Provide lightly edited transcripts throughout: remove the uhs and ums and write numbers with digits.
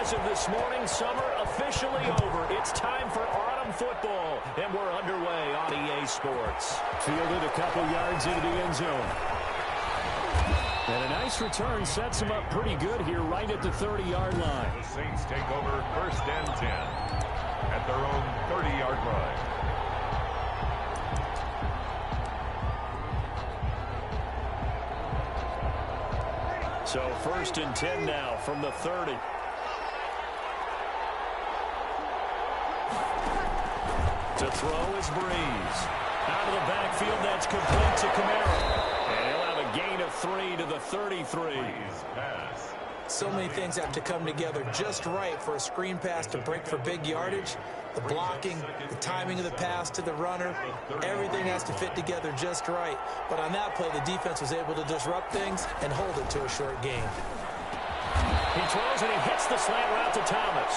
as of this morning, summer officially over. It's time for autumn football, and we're underway on EA Sports. Fielded a couple yards into the end zone. And a nice return sets him up pretty good here right at the 30-yard line. The Saints take over 1st and 10 at their own 30-yard line. So 1st and 10 now from the 30. To throw is Breeze. Out of the backfield, that's complete to Kamara. And he'll have a gain of 3 to the 33. So many things have to come together just right for a screen pass to break for big yardage. The blocking, the timing of the pass to the runner, everything has to fit together just right. But on that play, the defense was able to disrupt things and hold it to a short gain. He throws and he hits the slant route to Thomas.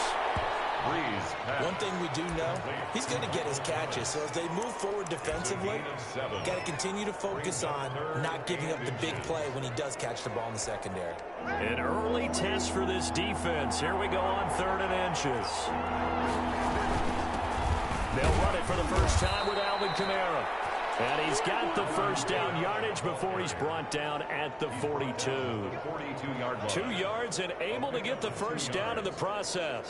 One thing we do know, he's going to get his catches. So as they move forward defensively, got to continue to focus on not giving up the big play when he does catch the ball in the secondary. An early test for this defense. Here we go on 3rd and inches. They'll run it for the first time with Alvin Kamara. And he's got the first down yardage before he's brought down at the 42. 2 yards and able to get the first down in the process.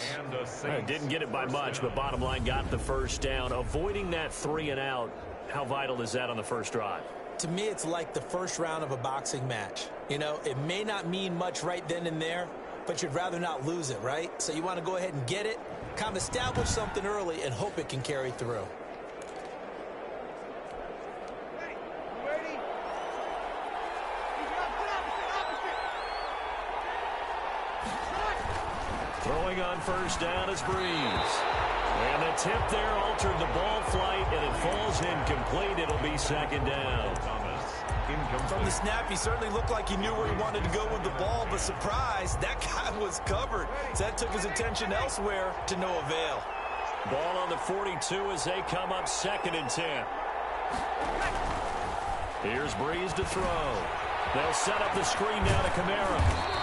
Didn't get it by much, but bottom line got the first down. Avoiding that 3 and out. How vital is that on the first drive? To me, it's like the first round of a boxing match. You know, it may not mean much right then and there, but you'd rather not lose it, right? So you want to go ahead and get it, kind of establish something early, and hope it can carry through. Throwing on first down is Breeze. And the tip there altered the ball flight, and it falls incomplete. It'll be 2nd down. From the snap, he certainly looked like he knew where he wanted to go with the ball, but surprise, that guy was covered. So that took his attention elsewhere to no avail. Ball on the 42 as they come up 2nd and 10. Here's Breeze to throw. They'll set up the screen now to Kamara.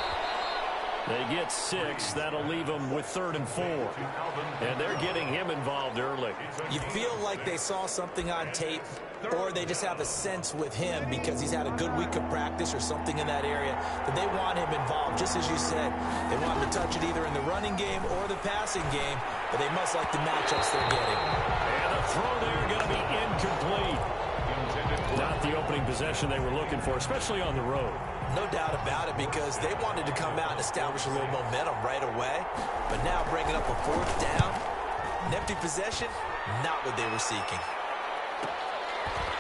They get 6. That'll leave them with 3rd and 4. And they're getting him involved early. You feel like they saw something on tape, or they just have a sense with him because he's had a good week of practice or something in that area that they want him involved. Just as you said, they want him to touch it either in the running game or the passing game, but they must like the matchups they're getting. And the throw there going to be incomplete. Not the opening possession they were looking for, especially on the road. No doubt about it, because they wanted to come out and establish a little momentum right away. But now bringing up a 4th down, an empty possession, not what they were seeking.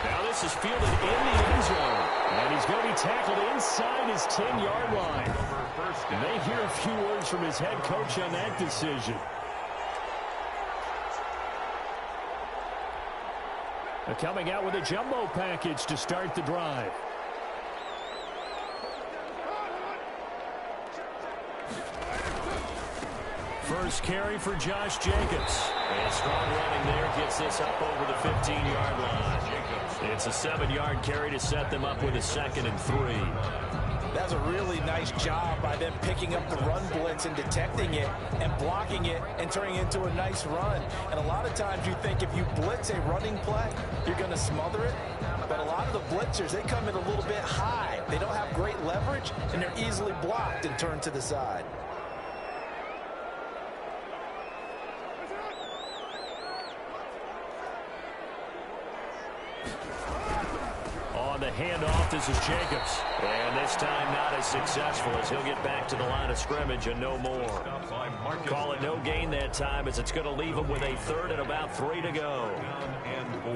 Now this is fielded in the end zone. And he's going to be tackled inside his 10-yard line. And they hear a few words from his head coach on that decision. Coming out with a jumbo package to start the drive. First carry for Josh Jacobs. And strong running there gets this up over the 15-yard line. It's a 7-yard carry to set them up with a 2nd and 3. That's a really nice job by them picking up the run blitz and detecting it and blocking it and turning it into a nice run. And a lot of times you think if you blitz a running play, you're going to smother it. But a lot of the blitzers, they come in a little bit high. They don't have great leverage, and they're easily blocked and turned to the side. On the handoff, this is Jacobs. And this time not as successful as he'll get back to the line of scrimmage and no more. Call it no gain that time as it's going to leave him with a 3rd and about 3 to go. And 4.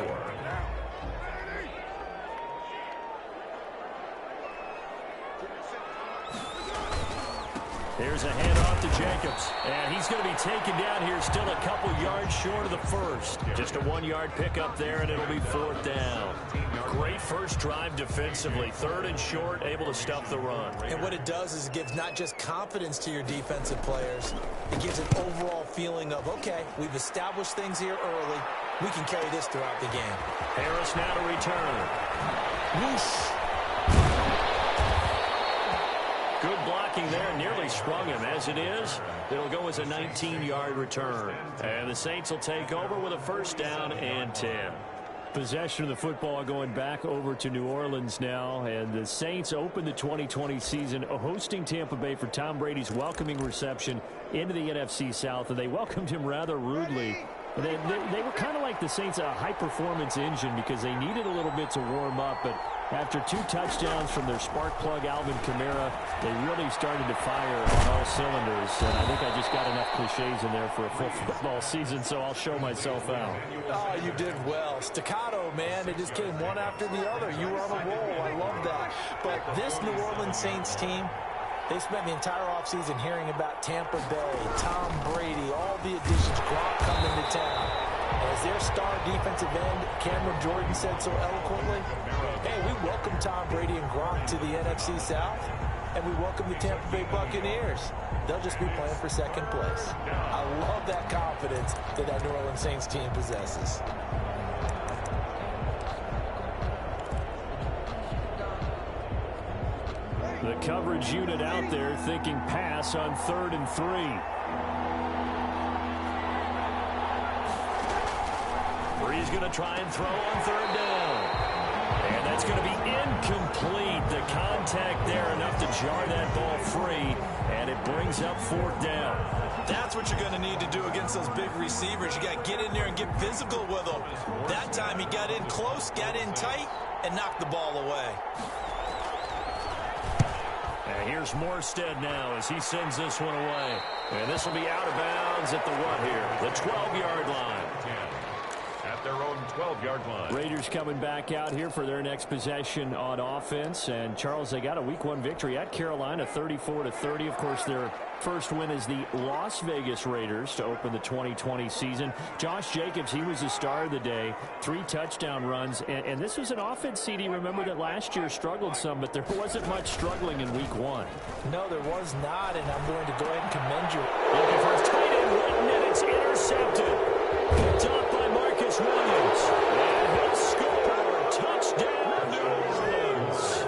Here's a handoff to Jacobs. And he's going to be taken down here still a couple yards short of the first. Just a 1-yard pickup there, and it'll be 4th down. Great first drive defensively. 3rd and short, able to stuff the run. And what it does is it gives not just confidence to your defensive players. It gives an overall feeling of, okay, we've established things here early. We can carry this throughout the game. Harris now to return. Whoosh. Good blocking there, nearly sprung him. As it is, it'll go as a 19-yard return. And the Saints will take over with a first down and 10. Possession of the football going back over to New Orleans now, and the Saints open the 2020 season hosting Tampa Bay for Tom Brady's welcoming reception into the NFC South, and they welcomed him rather rudely. They were kind of like the Saints, a high-performance engine, because they needed a little bit to warm up, but after 2 touchdowns from their spark plug, Alvin Kamara, they really started to fire on all cylinders, and I think I just got enough cliches in there for a full football season, so I'll show myself out. Oh, you did well. Staccato, man. It just came one after the other. You were on a roll. I love that. But this New Orleans Saints team, they spent the entire offseason hearing about Tampa Bay, Tom Brady, all the additions, Gronk coming to town. As their star defensive end, Cameron Jordan, said so eloquently, hey, we welcome Tom Brady and Gronk to the NFC South, and we welcome the Tampa Bay Buccaneers. They'll just be playing for second place. I love that confidence that New Orleans Saints team possesses. The coverage unit out there thinking pass on 3rd and 3. Bree's going to try and throw on 3rd down. And that's going to be incomplete. The contact there enough to jar that ball free, and it brings up 4th down. That's what you're going to need to do against those big receivers. You got to get in there and get physical with them. That time he got in close, got in tight, and knocked the ball away. And here's Morstead now as he sends this one away. And this will be out of bounds at the what here? The 12-yard line. At their own 12-yard line. Raiders coming back out here for their next possession on offense. And, Charles, they got a Week 1 victory at Carolina, 34-30. Of course, their first win is the Las Vegas Raiders to open the 2020 season. Josh Jacobs, he was the star of the day. 3 touchdown runs. And this was an offense, CD. Remember that last year struggled some, but there wasn't much struggling in Week 1. No, there was not, and I'm going to go ahead and commend you. Looking for his tight end, Witten, and it's intercepted. Picked up by Marcus Williams. And he'll score. Touchdown, New Orleans.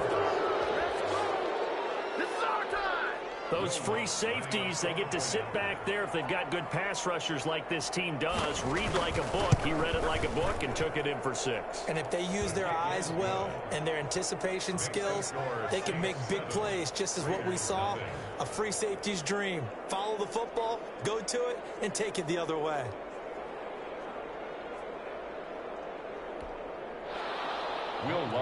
Those free safeties, they get to sit back there if they've got good pass rushers like this team does. Read like a book. He read it like a book and took it in for 6. And if they use their eyes well and their anticipation skills, they can make big plays, just as what we saw. A free safety's dream. Follow the football, go to it, and take it the other way.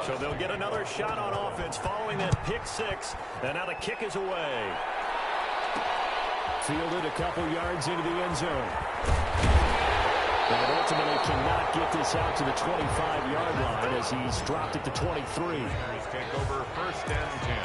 So they'll get another shot on offense following that pick 6. And now the kick is away. Fielded a couple yards into the end zone. And ultimately cannot get this out to the 25-yard line as he's dropped it to 23. Take over 1st and 10.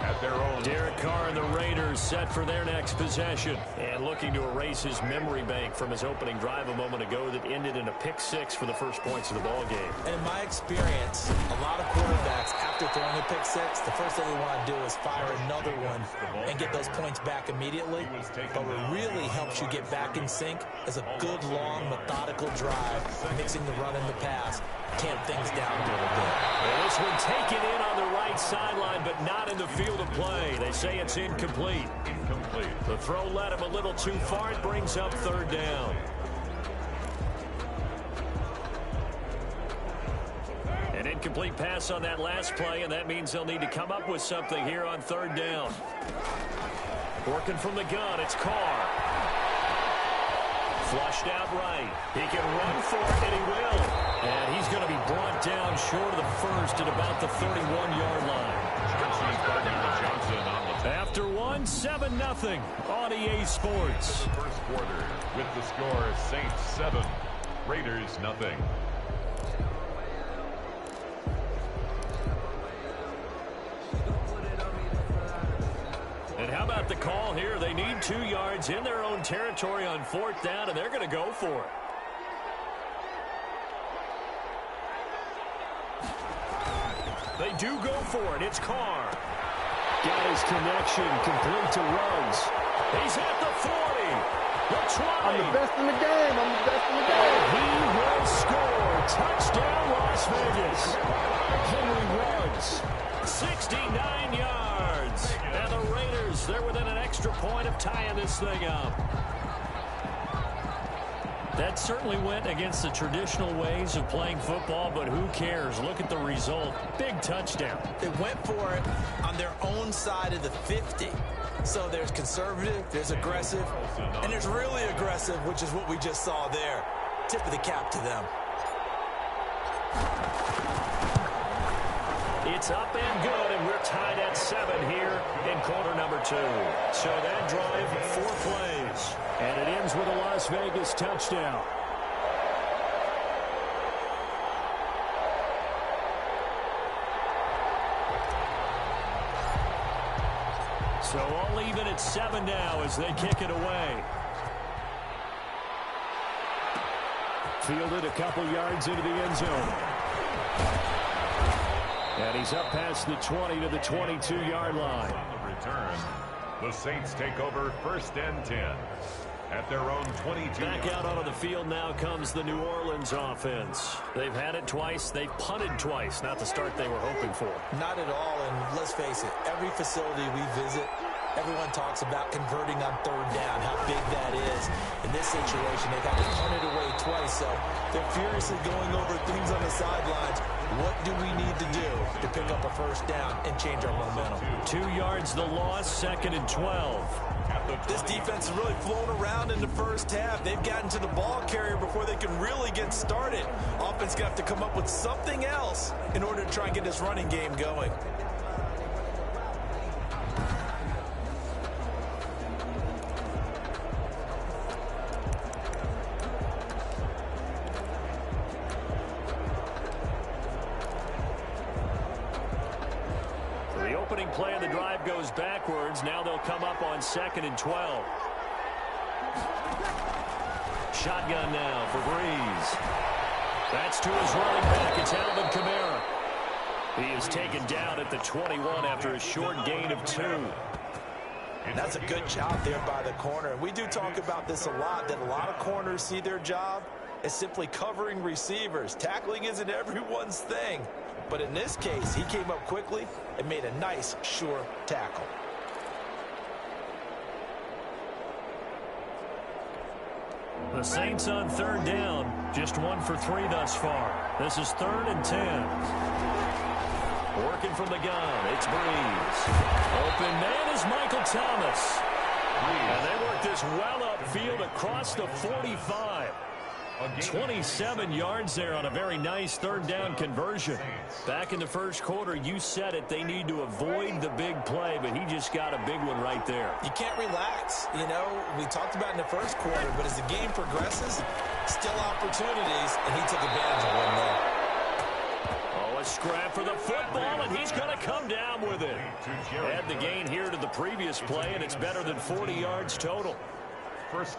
At their own. Derek Carr and the Raiders set for their next possession. And looking to erase his memory bank from his opening drive a moment ago that ended in a pick 6 for the first points of the ball game. And in my experience, a lot of quarterbacks, after throwing a pick 6, the first thing they want to do is fire another one and get those points back immediately. But what really helps you get back in sync is a good, long, methodical drive, mixing the run and the pass. Tamp things down a little bit. And this one taken in on the right sideline, but not in the field of play. They say it's incomplete. The throw led him a little too far. It brings up 3rd down. An incomplete pass on that last play, and that means they'll need to come up with something here on 3rd down. Working from the gun, it's Carr. Flushed out right. He can run for it, and he will. And he's going to be brought down short of the first at about the 31-yard line. After 1, 7-0 on EA Sports. First quarter with the score Saints 7, Raiders 0. And how about the call here? They need 2 yards in their own territory on 4th down, and they're going to go for it. They do go for it. It's Carr. Got his connection, complete to Ruggs. He's at the 40. The 20. I'm the best in the game. I'm the best in the game. He will score. Touchdown, Las Vegas. Henry Ruggs. 69 yards. And the Raiders, they're within an extra point of tying this thing up. That certainly went against the traditional ways of playing football, but who cares? Look at the result. Big touchdown. They went for it on their own side of the 50. So there's conservative, there's aggressive, and there's really aggressive, which is what we just saw there. Tip of the cap to them. It's up and good, and we're tied at 7 here in quarter number 2. So that drive, 4 plays. And it ends with a Las Vegas touchdown. So all even at 7 now as they kick it away. Fielded a couple yards into the end zone. And he's up past the 20 to the 22-yard line. On the return, the Saints take over 1st and 10 at their own 22. Back out onto the field now comes the New Orleans offense. They've had it twice. They've punted twice. Not the start they were hoping for. Not at all, and let's face it, every facility we visit, everyone talks about converting on 3rd down, how big that is. In this situation, they've had to punt it away twice, so they're furiously going over things on the sidelines. What do we need to do to pick up a 1st down and change our momentum? 2 yards the loss, 2nd and 12. This defense is really flown around in the first half. They've gotten to the ball carrier before they can really get started. Offense got to come up with something else in order to try and get this running game going. Play of the drive goes backwards. Now they'll come up on 2nd and 12. Shotgun now for Breeze. That's to his running back. It's Alvin Kamara. He is taken down at the 21 after a short gain of 2. And that's a good job there by the corner. We do talk about this a lot, that a lot of corners see their job as simply covering receivers. Tackling isn't everyone's thing. But in this case, he came up quickly and made a nice, sure tackle. The Saints on 3rd down. Just 1 for 3 thus far. This is 3rd and 10. Working from the gun. It's Breeze. Open man is Michael Thomas. And they work this well upfield across the 45. 27 yards there on a very nice 3rd down conversion. Back in the first quarter, you said it, they need to avoid the big play, but he just got a big one right there. You can't relax. You know, we talked about in the first quarter, but as the game progresses, still opportunities, and he took advantage of one there. Oh, a scrap for the football, and he's going to come down with it. Add the gain here to the previous play, and it's better than 40 yards total.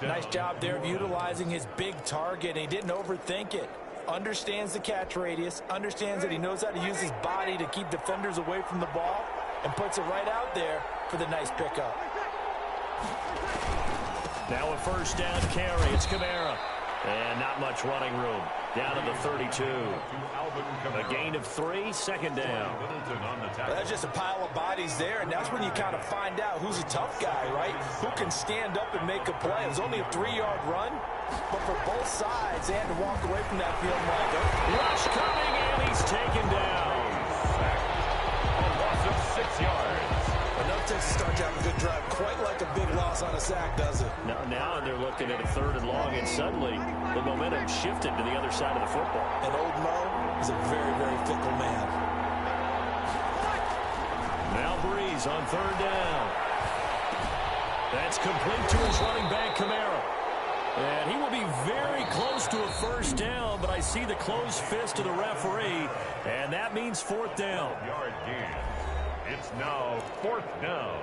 Nice job there of utilizing his big target, and he didn't overthink it. Understands the catch radius, understands that he knows how to use his body to keep defenders away from the ball, and puts it right out there for the nice pickup. Now a 1st down carry. It's Kamara. And not much running room. Down to the 32. A gain of 3, 2nd down. Well, that's just a pile of bodies there, and that's when you kind of find out who's a tough guy, right? Who can stand up and make a play. It was only a 3-yard run, but for both sides, they had to walk away from that field marker. Rush coming, and he's taken down. A loss of 6 yards. Enough to start to have a good drive. Quite like a big loss on a sack, does it? Now they're looking at a 3rd and long, and suddenly the momentum shifted to the other side of the football. And old Mo is a very, very fickle man. Now Breeze on 3rd down. That's complete to his running back, Kamara. And he will be very close to a 1st down, but I see the closed fist of the referee, and that means 4th down. Yard gain. It's now 4th down.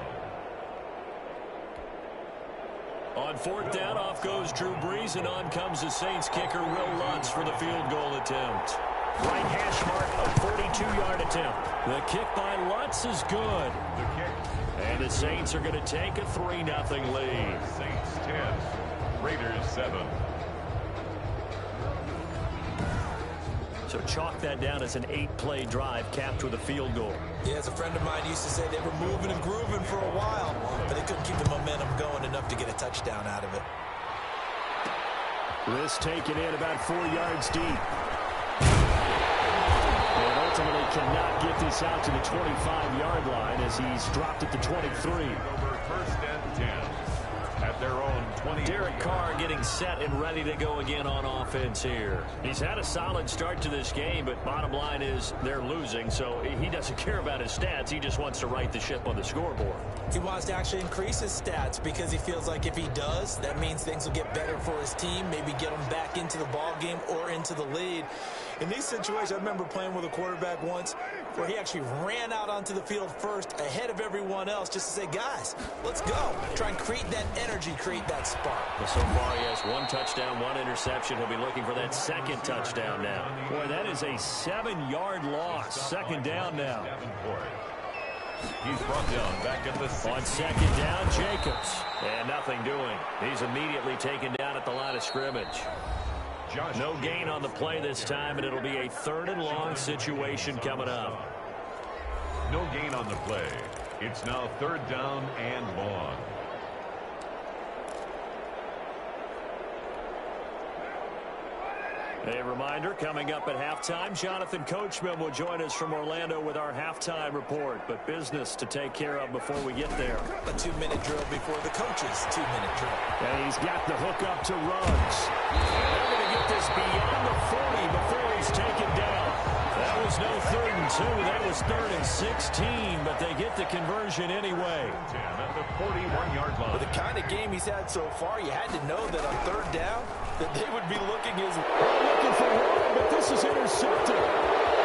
On 4th down, off goes Drew Brees, and on comes the Saints kicker, Will Lutz, for the field goal attempt. Right hash mark, a 42-yard attempt. The kick by Lutz is good. The kick. And the Saints are going to take a 3-0 lead. Saints 10, Raiders 7. So chalk that down as an 8-play drive capped with a field goal. Yeah, as a friend of mine used to say, they were moving and grooving for a while, but they couldn't keep the momentum going enough to get a touchdown out of it. This taken in about 4 yards deep. And ultimately cannot get this out to the 25-yard line as he's dropped at the 23. Over first and 10 at their own 20. Derek Carr getting set and ready to go again on offense here. He's had a solid start to this game, but bottom line is they're losing, so he doesn't care about his stats. He just wants to right the ship on the scoreboard. He wants to actually increase his stats because he feels like if he does, that means things will get better for his team, maybe get him back into the ball game or into the lead. In these situations, I remember playing with a quarterback once where he actually ran out onto the field first ahead of everyone else just to say, guys, let's go. Try and create that energy, create that spark. Well, so far he has 1 touchdown, 1 interception. He'll be looking for that 2nd touchdown now. Boy, that is a 7-yard loss. 2nd down now. He's brought down back at the 6. On 2nd down, Jacobs. And nothing doing. He's immediately taken down at the line of scrimmage. No gain on the play this time, and it'll be a 3rd and long situation coming up. No gain on the play. It's now 3rd down and long. A reminder, coming up at halftime, Jonathan Coachman will join us from Orlando with our halftime report. But business to take care of before we get there. A 2-minute drill before the coach's 2-minute drill. And he's got the hook up to Ruggs. They're going to get this beyond the 40 before he's taken down. That was no 3rd and 2. That was 3rd and 16, but they get the conversion anyway. 10 at the 41-yard line. With the kind of game he's had so far, you had to know that on 3rd down, that they would be looking Looking for one, but this is intercepted.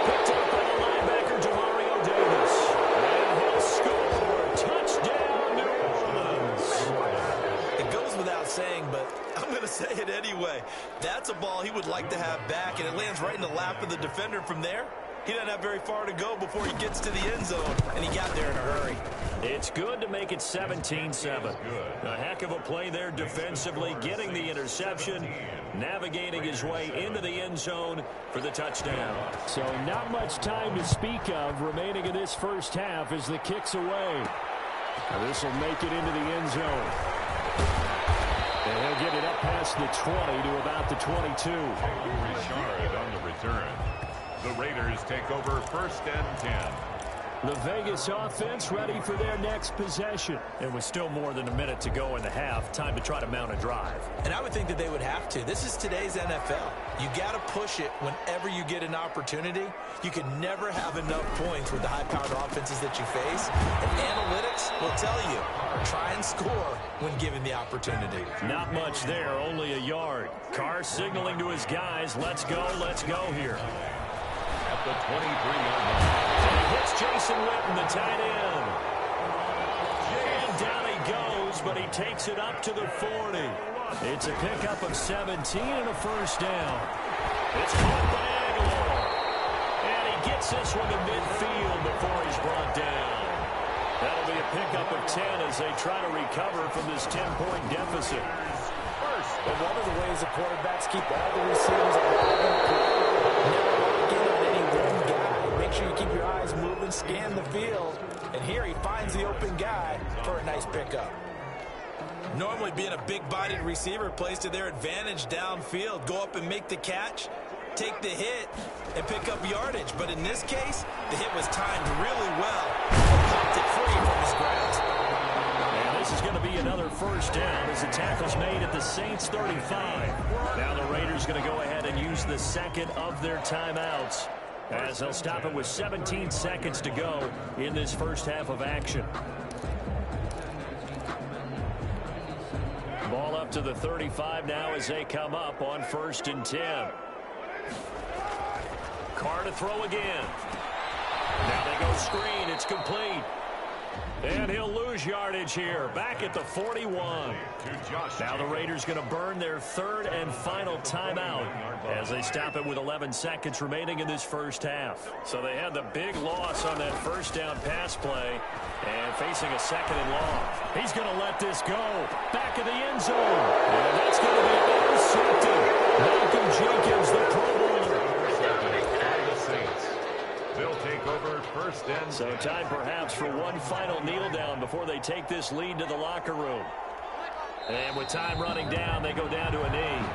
Picked up by the linebacker, Demario Davis. And he'll score. Touchdown, New Orleans. It goes without saying, but I'm going to say it anyway. That's a ball he would like to have back, and it lands right in the lap of the defender from there. He doesn't have very far to go before he gets to the end zone, and he got there in a hurry. It's good to make it 17-7. A heck of a play there defensively, getting the interception, navigating his way into the end zone for the touchdown. So not much time to speak of remaining in this first half as the kick's away. This will make it into the end zone. And he'll get it up past the 20 to about the 22. Richard on the return. The Raiders take over 1st and 10. The Vegas offense ready for their next possession. And with still more than a minute to go in the half, time to try to mount a drive. And I would think that they would have to. This is today's NFL. You got to push it whenever you get an opportunity. You can never have enough points with the high-powered offenses that you face. And analytics will tell you, try and score when given the opportunity. Not much there, only a yard. Carr signaling to his guys, let's go here. At the 23-yard line. And he hits Jason Witten, the tight end. And down he goes, but he takes it up to the 40. It's a pickup of 17 and a 1st down. It's caught by Aguilar. And he gets this one to midfield before he's brought down. That'll be a pickup of 10 as they try to recover from this 10-point deficit. But one of the ways the quarterbacks keep all the receivers alive in the play, never lock in on any one guy. Make sure you keep your eyes moving, scan the field. And here he finds the open guy for a nice pickup. Normally being a big-bodied receiver plays to their advantage downfield. Go up and make the catch, take the hit, and pick up yardage. But in this case, the hit was timed really well and popped it free from his grasp. And this is going to be another 1st down as the tackle's made at the Saints 35. Now the Raiders going to go ahead and use the 2nd of their timeouts as they'll stop it with 17 seconds to go in this first half of action. Ball up to the 35 now as they come up on 1st and 10. Carr to throw again. Now they go screen. It's complete. And he'll lose yardage here. Back at the 41. Now the Raiders going to burn their 3rd and final timeout as they stop it with 11 seconds remaining in this first half. So they had the big loss on that 1st down pass play and facing a 2nd and long. He's going to let this go. Back of the end zone. And that's going to be intercepted. Malcolm Jenkins, the Pro Bowler. take over 1st and 10. So time perhaps for one final kneel down before they take this lead to the locker room. And with time running down, they go down to a knee.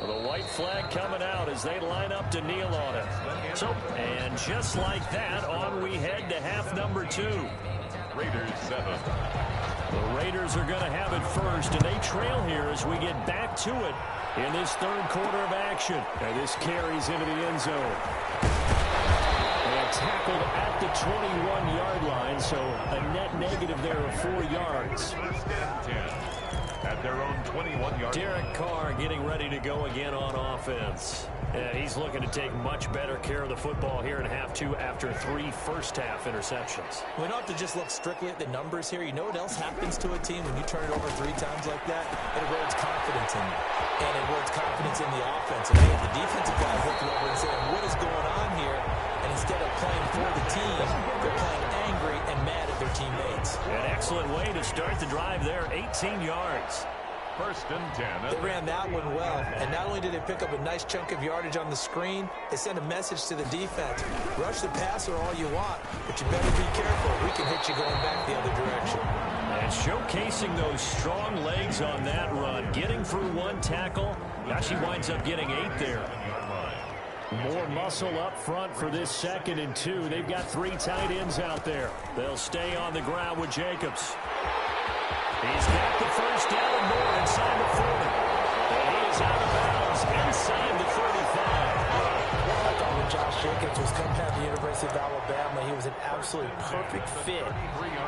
Well, the white flag coming out as they line up to kneel on it. So, and just like that, on we head to half number 2. Raiders 7. The Raiders are going to have it first, and they trail here as we get back to it in this third quarter of action. And this carries into the end zone. And tackled at the 21-yard line, so a net negative there of 4 yards. 1st and 10. At their own 21-yard. Derek Carr getting ready to go again on offense. And he's looking to take much better care of the football here in half 2 after 3 first-half interceptions. We don't have to just look strictly at the numbers here. You know what else happens to a team when you turn it over 3 times like that? It erodes confidence in you. And it erodes confidence in the offense. And the defensive guys looking over and saying, what is going on here? And instead of playing for the team, they're playing angry and mad at their teammates. An excellent way to start the drive there, 18 yards. 1st and 10. They ran that one well, and not only did they pick up a nice chunk of yardage on the screen, they sent a message to the defense. Rush the passer all you want, but you better be careful. We can hit you going back the other direction. And showcasing those strong legs on that run, getting through 1 tackle. Now she winds up getting 8 there. More muscle up front for this 2nd and 2. They've got 3 tight ends out there. They'll stay on the ground with Jacobs. He's got the first down and more inside the 40. And he is out of bounds inside the 35. I thought when Josh Jacobs was coming out of the University of Alabama, he was an absolute perfect fit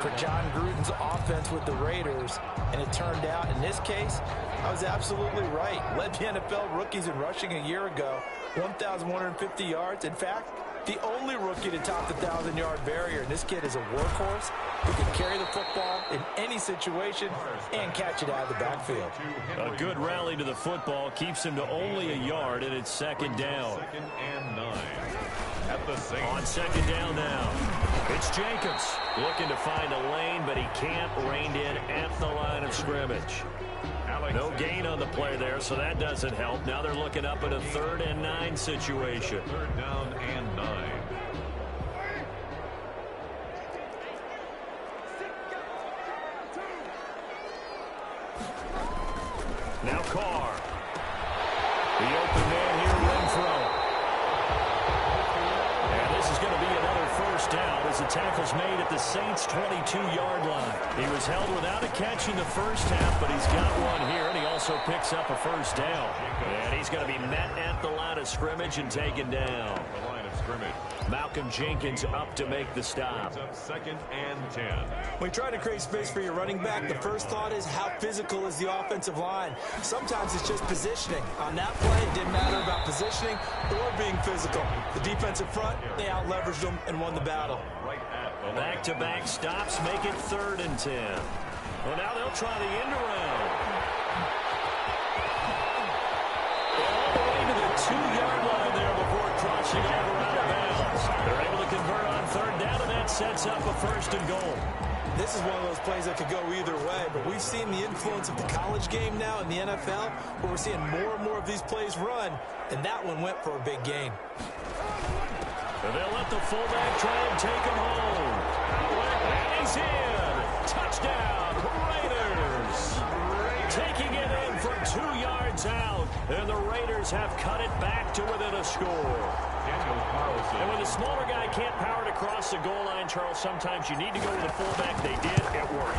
for John Gruden's offense with the Raiders. And it turned out, in this case, I was absolutely right. Led the NFL rookies in rushing a year ago, 1,150 yards. In fact, the only rookie to top the 1,000-yard barrier. And this kid is a workhorse who can carry the football in any situation and catch it out of the backfield. A good rally to the football keeps him to only a yard, and it's 2nd down. 2nd and 9. At the Saints. On 2nd down now, it's Jacobs looking to find a lane, but he can't rein in at the line of scrimmage. No gain on the play there, so that doesn't help. Now they're looking up at a 3rd and 9 situation. 3rd down and 9. Now Carr. The open man here, Renfro. And this is going to be another first down as the tackle's made at the Saints' 22-yard line. He was held without a catch in the first half, but he's got one here, and he also picks up a first down. And he's going to be met at the line of scrimmage and taken down. The line of scrimmage. Malcolm Jenkins up to make the stop. 2nd and 10. When you try to create space for your running back, the first thought is how physical is the offensive line. Sometimes it's just positioning. On that play, it didn't matter about positioning or being physical. The defensive front, they out-leveraged them and won the battle. Right at the line. Back-to-back stops make it 3rd and 10. Well, now they'll try the end around. All the way to the 2-yard line there before crossing over out of bounds. They're able to convert on 3rd down, and that sets up a 1st and goal. This is one of those plays that could go either way, but we've seen the influence of the college game now in the NFL, where we're seeing more and more of these plays run, and that one went for a big gain. And they'll let the fullback try and take him home. And he's in. Touchdown, Raiders. Taking it in from 2 yards out, and the Raiders have cut it back to within a score. And when the smaller guy can't power to cross the goal line, Charles, sometimes you need to go with the fullback. They did. It worked.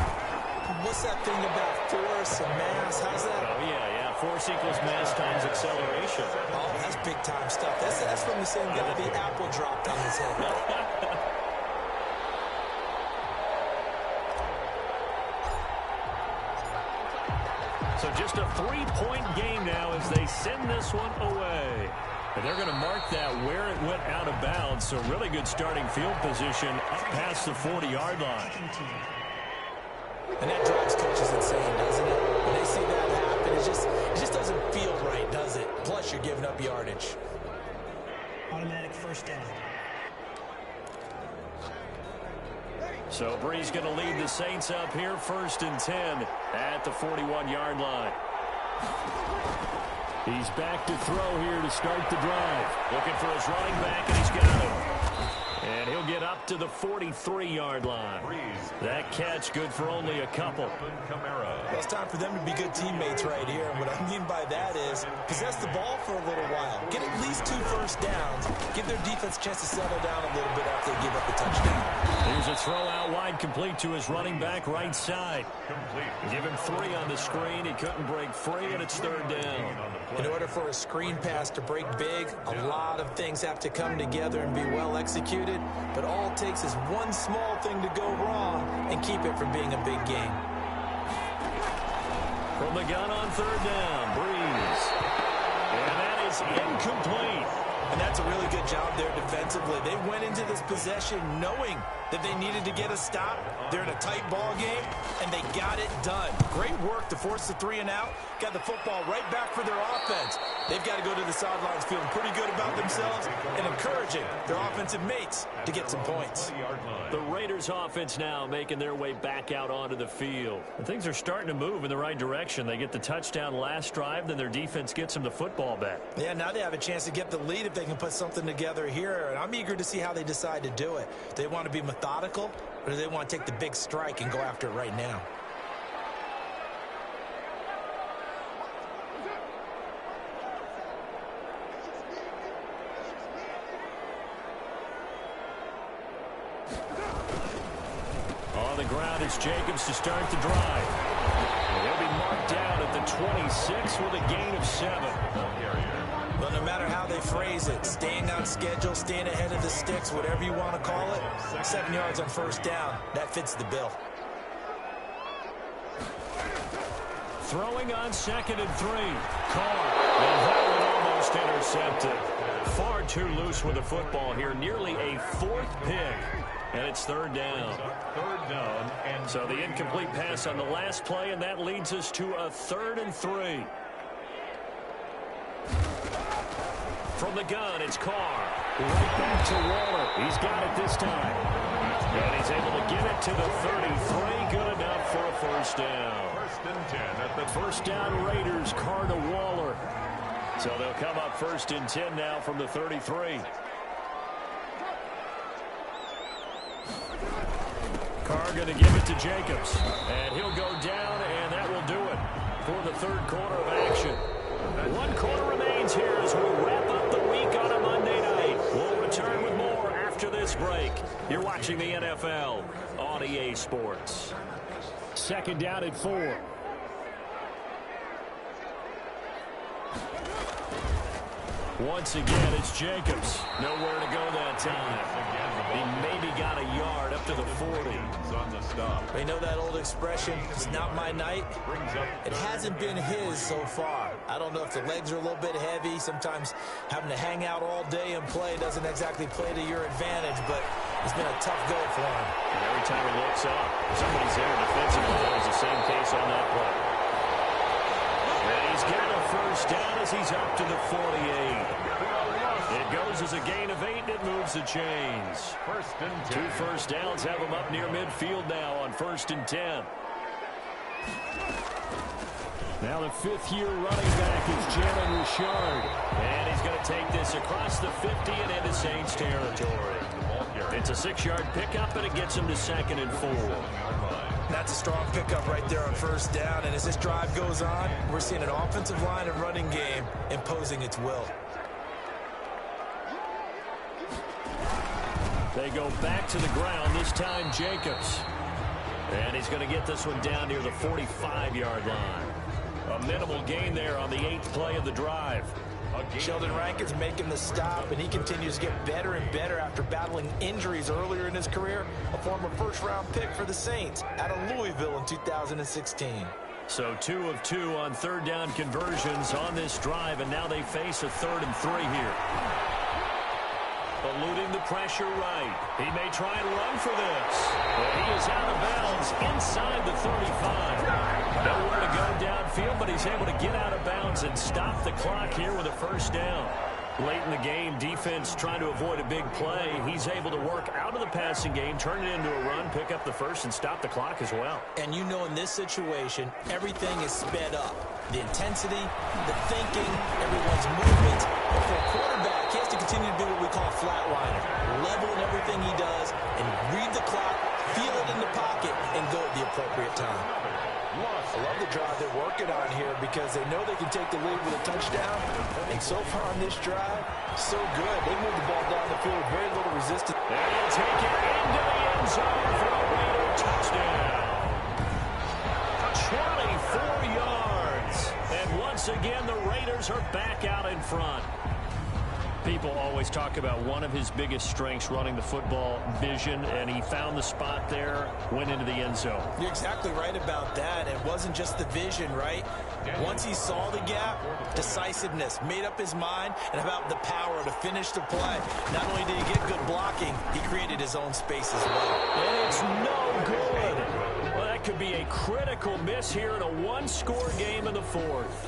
What's that thing about force and mass? How's that? Oh, yeah. Force equals mass times acceleration. Oh, that's big-time stuff. That's from the same guy the apple dropped on his head. So just a 3-point game now as they send this one away. And they're going to mark that where it went out of bounds. So really good starting field position up past the 40-yard line. And that drives coaches insane, doesn't it? When they see that happen, it just doesn't feel right, does it? Plus, you're giving up yardage. Automatic first down. So Brees going to lead the Saints up here, 1st and 10 at the 41-yard line. He's back to throw here to start the drive. Looking for his running back, and he's got him. And he'll get up to the 43-yard line. That catch good for only a couple. Well, it's time for them to be good teammates right here. And what I mean by that is possess the ball for a little while. Get at least 2 first downs. Give their defense a chance to settle down a little bit after they give up the touchdown. Here's a throw out wide, complete to his running back right side. Give him 3 on the screen. He couldn't break free, and it's 3rd down. In order for a screen pass to break big, a lot of things have to come together and be well executed. But all it takes is one small thing to go wrong and keep it from being a big game. From the gun on 3rd down, Breeze. And that is incomplete. And that's a really good job there defensively. They went into this possession knowing that they needed to get a stop. They're in a tight ball game, and they got it done. Great work to force the 3 and out. Got the football right back for their offense. They've got to go to the sidelines feeling pretty good about themselves and encouraging their offensive mates to get some points. The Raiders offense now making their way back out onto the field. And things are starting to move in the right direction. They get the touchdown last drive, then their defense gets them the football back. Yeah, now they have a chance to get the lead if they can put something together here. And I'm eager to see how they decide to do it. Do they want to be methodical, or do they want to take the big strike and go after it right now? On the ground is Jacobs to start the drive. And he'll be marked down at the 26 with a gain of 7. Well, no matter how they phrase it, staying on schedule, staying ahead of the sticks, whatever you want to call it, 7 yards on 1st down, that fits the bill. Throwing on 2nd and 3. Carr. And that one almost intercepted. Far too loose with the football here. Nearly a 4th pick. And it's 3rd down. And so the incomplete pass on the last play, and that leads us to a 3rd and 3. From the gun, it's Carr. Right back to Waller. He's got it this time. And he's able to get it to the 33. Good enough for a 1st down. 1st and 10 at the 1st down Raiders. Carr to Waller. So they'll come up 1st and 10 now from the 33. Carr going to give it to Jacobs. And he'll go down, and that will do it for the 3rd quarter of action. 1 quarter remains here as we wrap up the week on a Monday night. We'll return with more after this break. You're watching the NFL on EA Sports. 2nd down at 4. Once again, it's Jacobs. Nowhere to go that time. He maybe got a yard up to the 40. on the stop. They know that old expression, it's not my night. It hasn't been his so far. I don't know if the legs are a little bit heavy. Sometimes having to hang out all day and play doesn't exactly play to your advantage, but it's been a tough go for him. And every time he looks up, somebody's there defensively. That was the same case on that play. And he's got a first down as he's up to the 48. It goes as a gain of 8, and it moves the chains. 1st and 10. 2 first downs have him up near midfield now on 1st and 10. Now the fifth-year running back is Jalen Richard. And he's going to take this across the 50 and into Saints territory. It's a 6-yard pickup, and it gets him to 2nd and 4. That's a strong pickup right there on first down. And as this drive goes on, we're seeing an offensive line and running game imposing its will. They go back to the ground, this time Jacobs. And he's going to get this one down near the 45-yard line. A minimal gain there on the 8th play of the drive. Sheldon Rankins making the stop, and he continues to get better and better after battling injuries earlier in his career. A former first-round pick for the Saints out of Louisville in 2016. So 2 of 2 on third down conversions on this drive, and now they face a 3rd and 3 here. Eluding the pressure right. He may try and run for this. But he is out of bounds inside the 35. Nowhere to go downfield, but he's able to get out of bounds and stop the clock here with a first down. Late in the game, defense trying to avoid a big play. He's able to work out of the passing game, turn it into a run, pick up the first, and stop the clock as well. And you know in this situation, everything is sped up. The intensity, the thinking, everyone's movement. But for a quarterback, he has to continue to do what we call flatliner. Level in everything he does and read the clock, feel it in the pocket, and go at the appropriate time. I love the drive they're working on here because they know they can take the lead with a touchdown. And so far on this drive, so good. They move the ball down the field with very little resistance. And he'll take it into the end zone for a Raider touchdown. 24 yards. And once again, the Raiders are back out in front. People always talk about one of his biggest strengths, running the football, vision, and he found the spot there, went into the end zone. You're exactly right about that. It wasn't just the vision, right? Once he saw the gap, decisiveness, made up his mind, and about the power to finish the play. Not only did he get good blocking, he created his own space as well. And it's no good. Well, that could be a critical miss here in a one-score game in the fourth.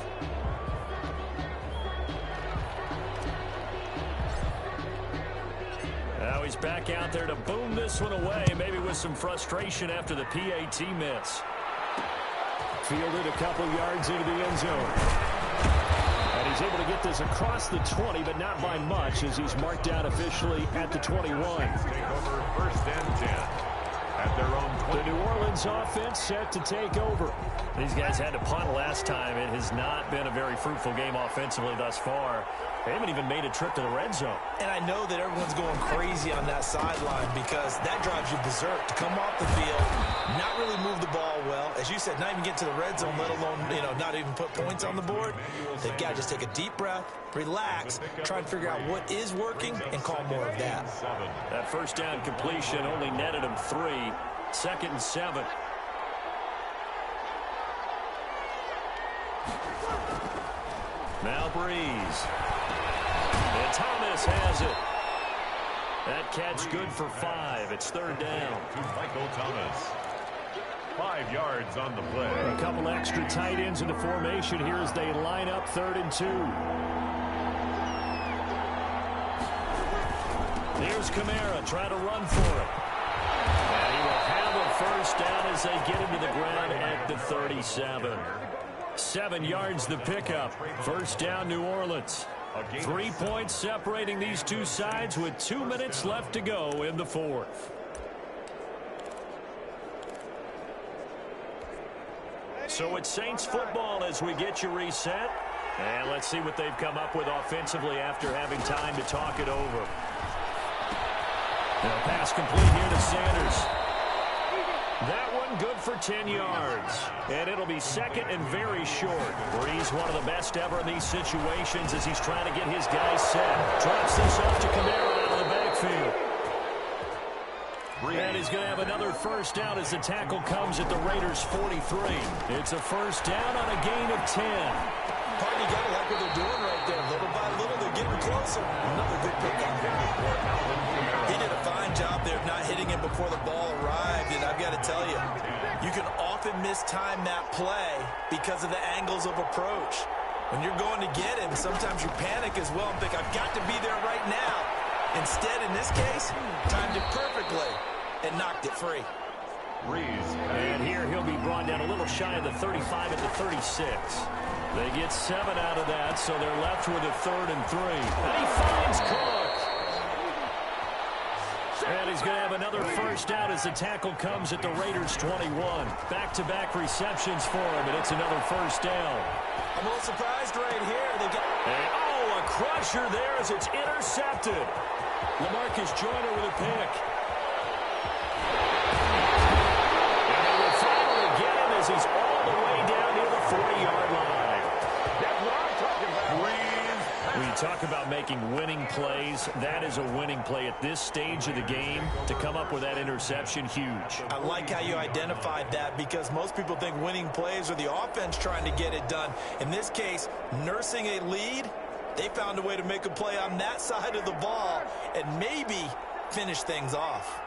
Now he's back out there to boom this one away, maybe with some frustration after the PAT miss. Fielded a couple yards into the end zone. And he's able to get this across the 20, but not by much, as he's marked down officially at the 21. Take over first and 10 at their own 20. The New Orleans offense set to take over. These guys had to punt last time. It has not been a very fruitful game offensively thus far. They haven't even made a trip to the red zone. And I know that everyone's going crazy on that sideline because that drives you berserk to come off the field, not really move the ball well. As you said, not even get to the red zone, let alone, not even put points on the board. They've got to just take a deep breath, relax, try and figure out what is working, and call more of that. That first down completion only netted him 3. 2nd and 7. Now Breeze. And Thomas has it. That catch good for 5. It's 3rd down. To Michael Thomas. 5 yards on the play. A couple extra tight ends in the formation here as they line up 3rd and 2. Here's Kamara trying to run for it. And he will have a first down as they get into the ground at the 37. 7 yards the pickup. First down, New Orleans. 3 points separating these two sides with 2 minutes left to go in the fourth. So it's Saints football as we get you reset. And let's see what they've come up with offensively after having time to talk it over. Now pass complete here to Sanders. That one good for 10 yards. And it'll be 2nd and very short. Breeze, one of the best ever in these situations as he's trying to get his guys set. Drops this off to Kamara out of the backfield. And he's going to have another first down as the tackle comes at the Raiders' 43. It's a first down on a gain of 10. Partly got to like what they're doing right there. Little by little, they're getting closer. Another good pick on him. He did a fine job there of not hitting him before the ball arrived. And I've got to tell you, you can often mistime that play because of the angles of approach. When you're going to get him, sometimes you panic as well and think, I've got to be there right now. Instead, in this case, timed it perfectly and knocked it free. And here he'll be brought down a little shy of the 35 at the 36. They get 7 out of that, so they're left with a 3rd and 3. And he finds Cook. And he's going to have another first down as the tackle comes at the Raiders' 21. Back-to-back receptions for him, and it's another first down. I'm a little surprised right here. They get a crusher there as it's intercepted. LaMarcus Joyner with a pick. And they will finally get him as he's all the way down near the 40-yard line. That's what I'm talking about. When you talk about making winning plays, that is a winning play at this stage of the game. To come up with that interception, huge. I like how you identified that because most people think winning plays are the offense trying to get it done. In this case, nursing a lead, they found a way to make a play on that side of the ball and maybe finish things off.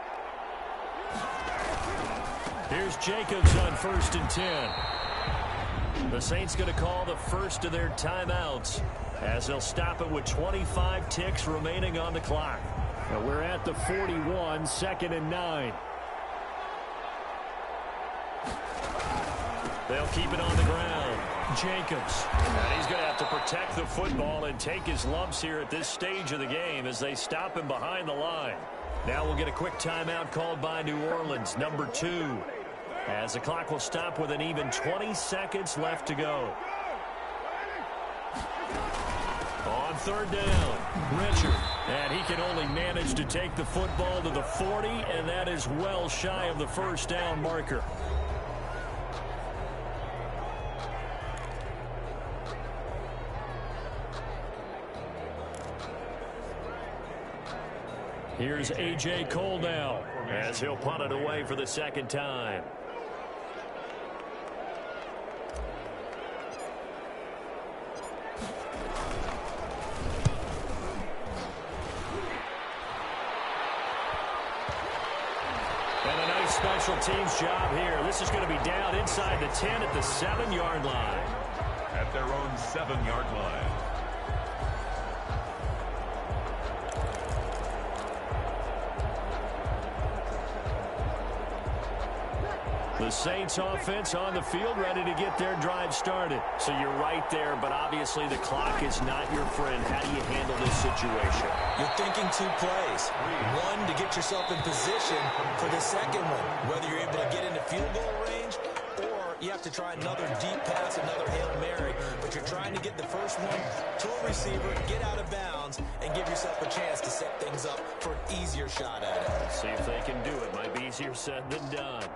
Here's Jacobs on 1st and 10. The Saints going to call the first of their timeouts. as they'll stop it with 25 ticks remaining on the clock. Now we're at the 41, 2nd and 9. They'll keep it on the ground. Jacobs. And he's going to have to protect the football and take his lumps here at this stage of the game as they stop him behind the line. Now we'll get a quick timeout called by New Orleans, number 2. As the clock will stop with an even 20 seconds left to go. On 3rd down, Richard. And he can only manage to take the football to the 40, and that is well shy of the 1st down marker. Here's A.J. Cole now as he'll punt it away for the 2nd time. And a nice special teams job here. This is going to be down inside the 10 at the 7-yard line. At their own 7-yard line. The Saints offense on the field, ready to get their drive started. So you're right there, but obviously the clock is not your friend. How do you handle this situation? You're thinking 2 plays. One, to get yourself in position for the second one, whether you're able to get into field goal range or you have to try another deep pass, another Hail Mary. But you're trying to get the first one to a receiver, get out of bounds, and give yourself a chance to set things up for an easier shot at it. See if they can do it. Might be easier said than done.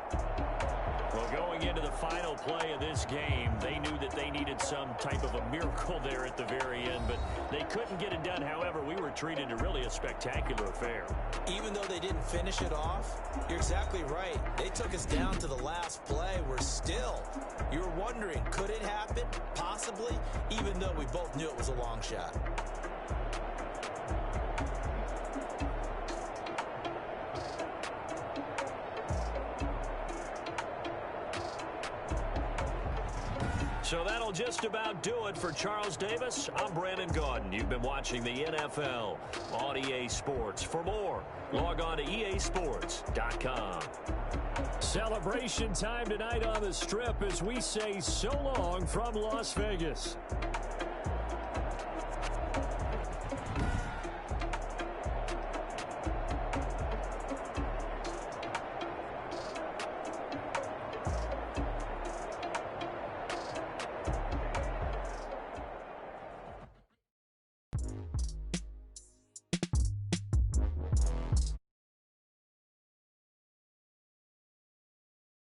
Well, going into the final play of this game, they knew that they needed some type of a miracle there at the very end, but they couldn't get it done. However, we were treated to really a spectacular affair. Even though they didn't finish it off, you're exactly right. They took us down to the last play. We're still, you were wondering, could it happen? Possibly, even though we both knew it was a long shot. So that'll just about do it for Charles Davis. I'm Brandon Gaudin. You've been watching the NFL on EA Sports. For more, log on to easports.com. Celebration time tonight on the Strip as we say so long from Las Vegas.